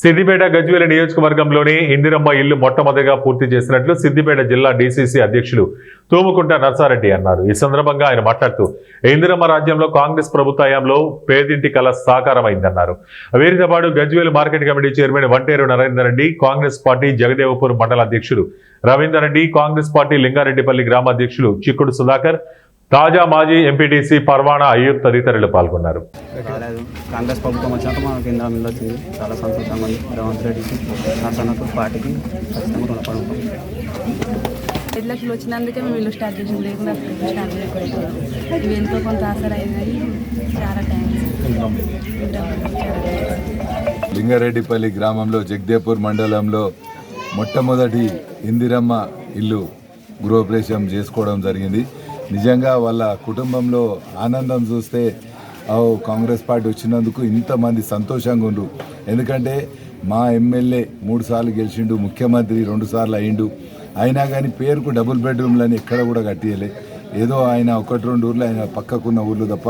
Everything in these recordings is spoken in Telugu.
సిద్దిపేట గజ్వేల్ నియోజకవర్గంలోని ఇందిరమ్మ ఇల్లు మొట్టమొదటిగా పూర్తి చేసినట్లు సిద్దిపేట జిల్లా డీసీసీ అధ్యక్షులు తూముకుంట నర్సారెడ్డి అన్నారు. ఈ సందర్భంగా ఆయన మాట్లాడుతూ ఇందిరమ్మ రాజ్యంలో కాంగ్రెస్ ప్రభుత్వంలో పేదింటి కళ సాకారమైందన్నారు. వీరితో పాటు Gajwel market committee chairman Vanteru Narender Reddy, Congress party Jagdevpur మండల అధ్యక్షులు రవీందర్ రెడ్డి, కాంగ్రెస్ పార్టీ లింగారెడ్డిపల్లి గ్రామ అధ్యక్షులు చిక్కుడు సుధాకర్, తాజా మాజీ ఎంపీటీసీ పర్వానా అయ్యూబ్ తదితరులు పాల్గొన్నారు. కాంగ్రెస్ ప్రభుత్వం వచ్చినాక మా కేంద్రం మీద వచ్చింది. చాలా సంతోషంగా ఉంది. రేవంత్ రెడ్డికి నర్సన్నకు పార్టీకి ఖచ్చితంగా రుణపడి ఉంటాం. 5 లక్షలు వచ్చినందుకే మేము ఇల్లు స్టార్ట్ చేసింది, లేకుండా స్టార్ట్ చేయకపోతున్నాం. ఇవి ఎంతో కొంత ఆసర అయినాయి. చాలా థ్యాంక్స్. లింగారెడ్డిపల్లి గ్రామంలో జగదేపూర్ మండలంలో మొట్టమొదటి ఇందిరమ్మ ఇల్లు గృహప్రవేశం చేసుకోవడం జరిగింది. నిజంగా వాళ్ళ కుటుంబంలో ఆనందం చూస్తే కాంగ్రెస్ పార్టీ వచ్చినందుకు ఇంతమంది సంతోషంగా ఉండు. ఎందుకంటే మా ఎమ్మెల్యే 3 సార్లు గెలిచిండు, ముఖ్యమంత్రి 2 సార్లు అయిండు. అయినా కానీ పేరుకు డబుల్ బెడ్రూమ్లని ఎక్కడ కూడా కట్టియలే. ఏదో ఆయన 1-2 ఊర్లు ఆయన పక్కకున్న ఊర్లు తప్ప.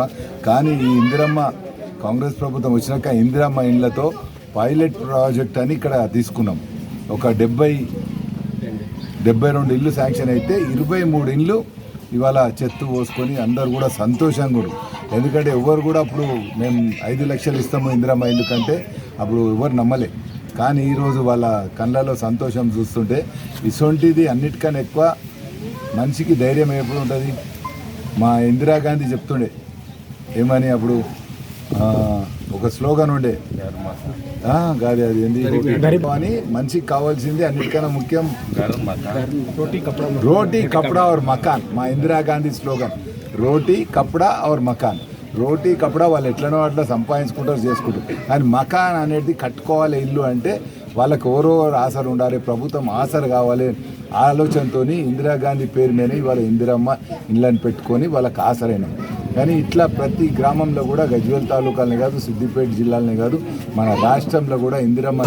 కానీ ఈ ఇందిరమ్మ కాంగ్రెస్ ప్రభుత్వం వచ్చినాక ఇందిరమ్మ ఇళ్లతో పైలట్ ప్రాజెక్ట్ అని ఇక్కడ తీసుకున్నాం. ఒక 72 ఇల్లు శాంక్షన్ అయితే 23 ఇల్లు ఇవాళ చెత్త పోసుకొని అందరు కూడా సంతోషంగా ఉన్నారు. ఎందుకంటే ఎవరు కూడా అప్పుడు మేము 5 లక్షలు ఇస్తాము ఇందిరమ్మ ఇల్లు కంటే అప్పుడు ఎవరు నమ్మలే. కానీ ఈరోజు వాళ్ళ కళ్ళలో సంతోషం చూస్తుంటే ఇటువంటిది అన్నిటికన్నా ఎక్కువ మనిషికి ధైర్యం ఎప్పుడు ఉంటుంది. మా ఇందిరాగాంధీ చెప్తుండే ఏమని అప్పుడు ఒక స్లోగన్ ఉండే, కాదు అది ఏంది అని, మనిషికి కావాల్సింది అన్నిటికన్నా ముఖ్యం రోటీ కపడా और మకాన్. మా ఇందిరాగాంధీ స్లోగన్ రోటీ కపడా और మకాన్. రోటీ కపడా వాళ్ళు ఎట్లనో అట్లా సంపాదించుకుంటారు, చేసుకుంటారు. కానీ మకాన్ అనేది కట్టుకోవాలి ఇల్లు అంటే వాళ్ళకి ఎవరో ఆసరు ఉండాలి, ప్రభుత్వం ఆసరు కావాలి ఆలోచనతో ఇందిరాగాంధీ పేరు మీద ఇవాళ ఇందిరమ్మ ఇళ్ళని పెట్టుకొని వాళ్ళకి ఆసరైన. కానీ ఇట్లా ప్రతి గ్రామంలో కూడా గజ్వేల్ తాలూకాలనే కాదు, సిద్దిపేట జిల్లాలనే కాదు, మన రాష్ట్రంలో కూడా ఇందిరమ్మ